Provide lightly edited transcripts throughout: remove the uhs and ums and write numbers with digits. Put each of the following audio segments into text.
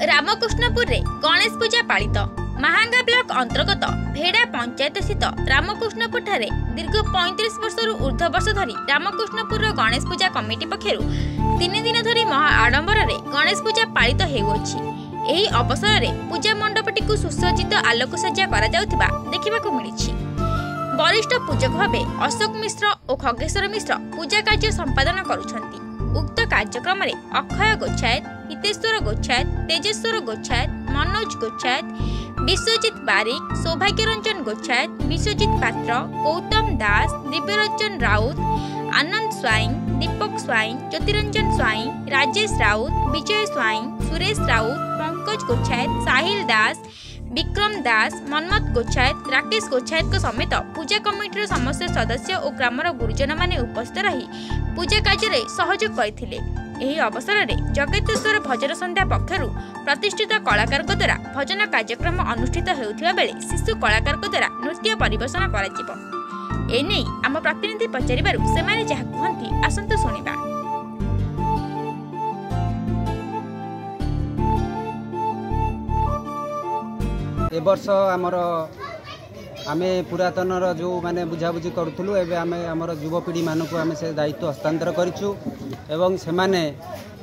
रामकृष्णपुर रे गणेश पूजा पालित महांगा ब्लॉक अंतर्गत भेड़ा पंचायत स्थित रामकृष्णपुर ठारे दीर्घ 35 वर्ष ऊर्ध्व वर्ष धरी रामकृष्णपुर गणेश पूजा कमिटी पक्षर 3 दिन धरी महा आडंबर रे गणेश पूजा पालित हेउछि। एही अवसर रे पूजा मंडपटी को सुसज्जित आलोक सज्जा करा जाउथिबा देखिबाकू मिलिछि। वरिष्ठ पूजक भावे अशोक मिश्र और खगेश्वर मिश्र पूजा कार्य संपादन करुछंती। उक्त कार्यक्रम में अक्षय गोच्छायत, हितेश्वर गोच्छायत, तेजेश्वर गोच्छायत, मनोज गोच्छायत, विश्वजित बारिक, सौभाग्य रंजन गोच्छायत, विश्वजित पात्र, गौतम दास, दिव्यरंजन राउत, आनंद स्वाई, दीपक स्वाई, ज्योतिरंजन स्वाई, राजेश राउत, विजय स्वाई, सुरेश राउत, पंकज गोच्छायत, साहिल दास, विक्रम दास, मनमत गोच्छायत, राकेश गोच्छायत समेत पूजा कमिटीर समस्त सदस्य और ग्रामर गुरुजन माने उपस्थित रही पूजा कार्य सहयोग करथिले। एही अवसर में जगतेश्वर भजन संध्या पक्षर प्रतिष्ठित कलाकार द्वारा भजन कार्यक्रम अनुष्ठित हेउथिबा बेले शिशु कलाकार द्वारा नृत्य परिवेषण कराजिबो। एने आम प्रतिनिधि पचारिबारु सेमाने जहा कहंती आसंतु सुनिबा। ए वर्ष आमर आमे पुरातनर जो माने बुझाबुझी करूँ एवं आमर युवपीढ़ी मानक आम से दायित्व हस्तांतर करूँ एवं से माने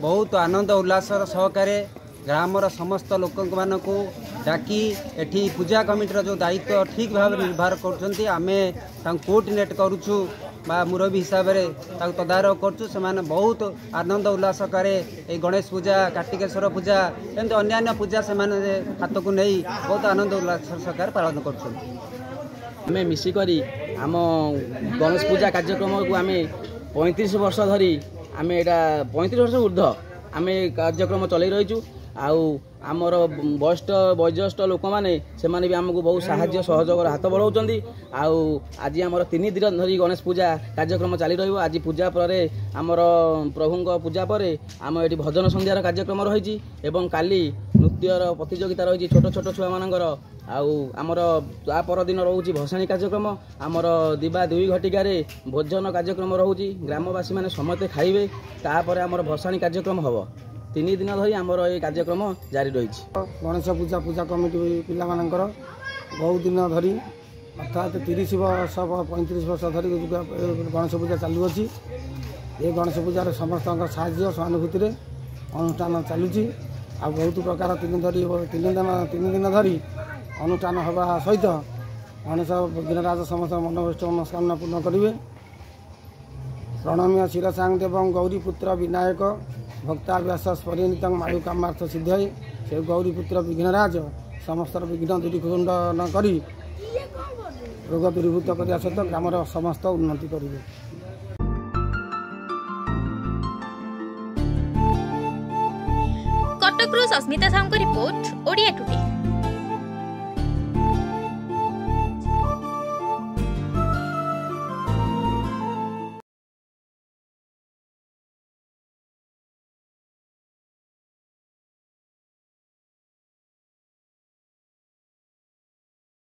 बहुत आनंद उल्लासर सहकारे ग्रामर समस्त लोक मानक डाकी एठी पूजा कमिटीर जो दायित्व ठीक भाव निर्भर कर आमे कोर्डिनेट करूँ बा मुरबी हिसाब से तदारख करुँ। बहुत आनंद उल्लास करे गणेश पूजा, कार्तिकेश्वर पूजा एमती अन्य पूजा से हाथ को नहीं बहुत आनंद उल्लास सहकार पालन कर मिसिक आम गणेश पूजा कार्यक्रम को आम 35 वर्ष धरी आम यहाँ 35 वर्ष ऊर्ध्व आम कार्यक्रम चल रहीचु। आमर वयोज्येष्ठ लोक मैंने भी आमको बहुत साहाय्य सहयोग हाथ बढ़ाऊँ। आज आमर 3 दिन धरी गणेश पूजा कार्यक्रम चली रही। आज पूजा पर आमर प्रभु पूजा पर आम ये भजन संध्यार कार्यक्रम रही एवं काली नृत्यर प्रतियोगिता रही छोट छोट छुआ मानकर। आमर ता परदिन रोचे भसाणी कार्यक्रम आमर दिवा 2 घटिकार भोजन कार्यक्रम रोचे ग्रामवासी मैंने समस्ते खाइबे। तापर आमर भसाणी कार्यक्रम हम 3 दिन धरी आमर ये कार्यक्रम जारी रही। गणेश पूजा पूजा कमिटी पिला मानकर बहुत दिन धरी अर्थात 30 वर्ष 35 वर्ष धरी गणेश पूजा चालू अच्छी। ये गणेश पूजार समस्त साहाय्य सहानुभूति अनुष्ठान चलुची। बहुत प्रकार 3 दिन धरी अनुष्ठान हवा सहित गणेश विघ्नराज समस्त मनोभीष्ट मनस्कामना पूर्ण करेंगे। प्रणम्य शिरसांग गौरीपुत्र विनायक भक्ताभ्यास परिणीत मायु कामार्थ सिद्धाई से गौरीपुत्र विघ्नराज समस्त विघ्न दूरीखंडन करी रोग दूरीभूत करने सहित ग्रामर समस्त उन्नति करेंगे। कटकरू अस्मिता साहू रिपोर्ट ओडिया टुडे।